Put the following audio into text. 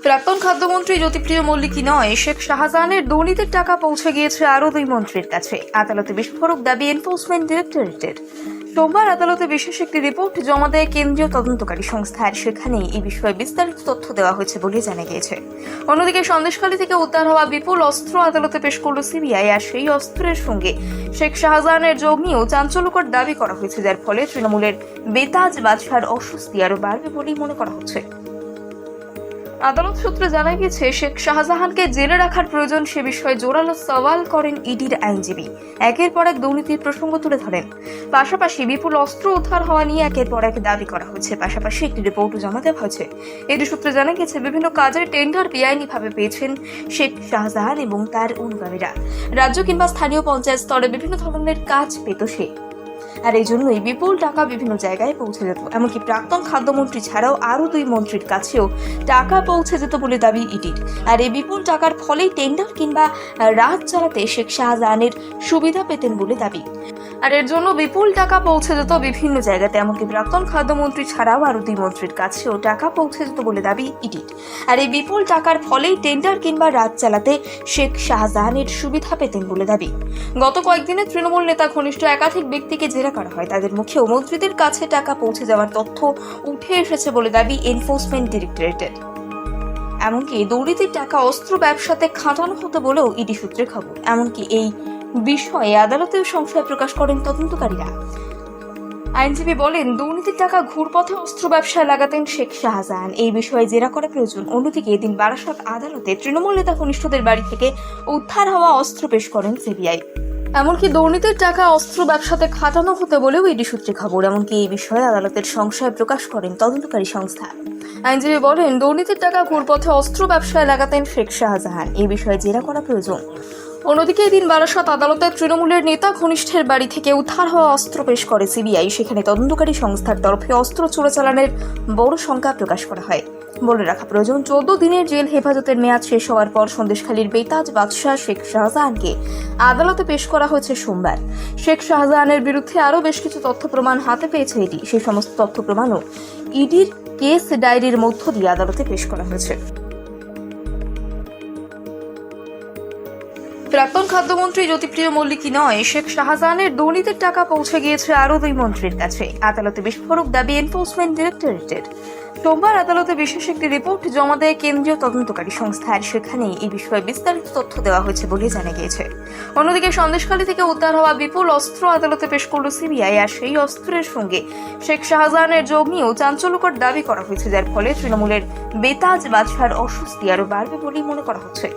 প্রাক্তন খাদ্যমন্ত্রী জ্যোতিপ্রিয় মল্লিকই নয়, শেখ শাহজাহানের দুর্নীতির টাকা পৌঁছে গিয়েছে আরও দুই মন্ত্রীর কাছে। আদালতে বিস্ফোরক দাবি এনফোর্সমেন্ট ডিরেক্টরেটের। সোমবার আদালতে বিশেষ একটি রিপোর্ট জমা দেয় কেন্দ্রীয় তদন্তকারী সংস্থা, আর সেখানেই এই বিষয়ে বিস্তারিত তথ্য দেওয়া হয়েছে বলে জানা গিয়েছে। অন্যদিকে সন্দেশখালী থেকে উদ্ধার হওয়া বিপুল অস্ত্র আদালতে পেশ করল সিবিআই, আর সেই অস্ত্রের সঙ্গে শেখ শাহজাহানের যোগ নিয়েও চাঞ্চল্যকর দাবি করা হয়েছে, যার ফলে তৃণমূলের বেতাজ বাদশার অস্বস্তি আরও বাড়বে বলেই মনে করা হচ্ছে। আদালত সূত্রে জানা গেছে, শেখ শাহজাহানকে জেলে রাখার প্রয়োজন সে বিষয়ে জোরালো সওয়াল করেন ইডির আইনজীবী। একের পর এক দুর্নীতির প্রসঙ্গ তুলে ধরেন। পাশাপাশি বিপুল অস্ত্র উদ্ধার হওয়া নিয়ে একের পর এক দাবি করা হয়েছে। পাশাপাশি একটি রিপোর্টও জমা দেওয়া হয়েছে। ইডি সূত্রে জানা গেছে, বিভিন্ন কাজের টেন্ডার বেআইনিভাবে পেয়েছেন শেখ শাহজাহান এবং তার অনুগামীরা। রাজ্য কিংবা স্থানীয় পঞ্চায়েত স্তরে বিভিন্ন ধরনের কাজ পেত সে, আর এই জন্যই বিপুল টাকা বিভিন্ন জায়গায় পৌঁছে যেত। এমনকি প্রাক্তন খাদ্যমন্ত্রী ছাড়াও আরও দুই মন্ত্রীর কাছেও টাকা পৌঁছে যেত বলে দাবি ইডির। আর এই বিপুল টাকার ফলেই টেন্ডার কিংবা রাজ চালাতে শেখ শাহজাহানের সুবিধা পেতেন বলে দাবি। আর এর জন্য বিপুল টাকা পৌঁছে যেত বিভিন্ন জায়গাতে। এমনকি প্রাক্তন খাদ্যমন্ত্রী ছাড়াও আরও দুই মন্ত্রীর কাছেও টাকা পৌঁছে যেত বলে দাবি ইডির। আর এই বিপুল টাকার ফলেই টেন্ডার কিংবা রাজ চালাতে শেখ শাহজাহানের সুবিধা পেতেন বলে দাবি। গত কয়েকদিনে তৃণমূল নেতা ঘনিষ্ঠ একাধিক ব্যক্তিকে জেরা করা হয়। তাদের মুখেও মন্ত্রীদের কাছে টাকা পৌঁছে যাওয়ার তথ্য উঠে এসেছে বলে দাবি এনফোর্সমেন্ট ডিরেক্টরেটের। এমনকি দুর্নীতির টাকা অস্ত্র ব্যবসাতে খাটানো হতো বলেও ইডি সূত্রে খবর। এমনকি এই বিষয়ে আদালতেও সংশয় প্রকাশ করেন তদন্তকারীরা। আইনজীবী বলেন, দুর্নীতির টাকা ঘুরপথে অস্ত্র ব্যবসায় লাগাতেন শেখ শাহজাহান। এই বিষয়ে জেরা করা প্রয়োজন। অন্যদিকে এদিন বারাসত আদালতে তৃণমূল নেতা ঘনিষ্ঠদের বাড়ি থেকে উদ্ধার হওয়া অস্ত্র পেশ করেন সিবিআই। এমনকি দুর্নীতির টাকা অস্ত্র ব্যবসাতে খাটানো হতে বলেও ইডি সূত্রে খবর। এমনকি এই বিষয়ে আদালতের সংশয় প্রকাশ করেন তদন্তকারী সংস্থা। আইনজীবী বলেন, দুর্নীতির টাকা ঘুরপথে অস্ত্র ব্যবসায় লাগাতেন শেখ শাহজাহান। এই বিষয়ে জেরা করা প্রয়োজন। অন্যদিকে এদিন বারাসত আদালতে তৃণমূলের নেতা ঘনিষ্ঠের বাড়ি থেকে উদ্ধার হওয়া অস্ত্র পেশ করে সিবিআই। সেখানে তদন্তকারী সংস্থার তরফে অস্ত্র চোরাচালানের বড় সংখ্যা প্রকাশ করা হয়। বলে রাখা প্রয়োজন, 14 দিনের জেল হেফাজতের মেয়াদ শেষ হওয়ার পর সন্দেশখালীর বেতাজ বাদশাহ শেখ শাহজাহানকে আদালতে পেশ করা হয়েছে সোমবার। শেখ শাহজাহানের বিরুদ্ধে আরও বেশ কিছু তথ্য প্রমাণ হাতে পেয়েছে ইডি। সেই সমস্ত তথ্য প্রমাণও ইডির কেস ডায়েরির মধ্য দিয়ে আদালতে পেশ করা হয়েছে। প্রাক্তন খাদ্যমন্ত্রী জ্যোতিপ্রিয় মল্লিকই নয়, শেখ শাহজাহানের দুর্নীতির টাকা পৌঁছে গিয়েছে আরও দুই মন্ত্রীর কাছে। আদালতে বিস্ফোরক দাবি এনফোর্সমেন্ট ডিরেক্টরেটের। সোমবার আদালতে বিশেষ একটি রিপোর্ট জমা দেয় কেন্দ্রীয় তদন্তকারী সংস্থা, আর সেখানেই এই বিষয়ে বিস্তারিত তথ্য দেওয়া হয়েছে বলে জানা গিয়েছে। অন্যদিকে সন্দেশখালী থেকে উদ্ধার হওয়া বিপুল অস্ত্র আদালতে পেশ করল সিবিআই, আর সেই অস্ত্রের সঙ্গে শেখ শাহজাহানের যোগ নিয়েও চাঞ্চল্যকর দাবি করা হয়েছে, যার ফলে তৃণমূলের বেতাজ বাদশার অস্বস্তি আরও বাড়বে বলেই মনে করা হচ্ছে।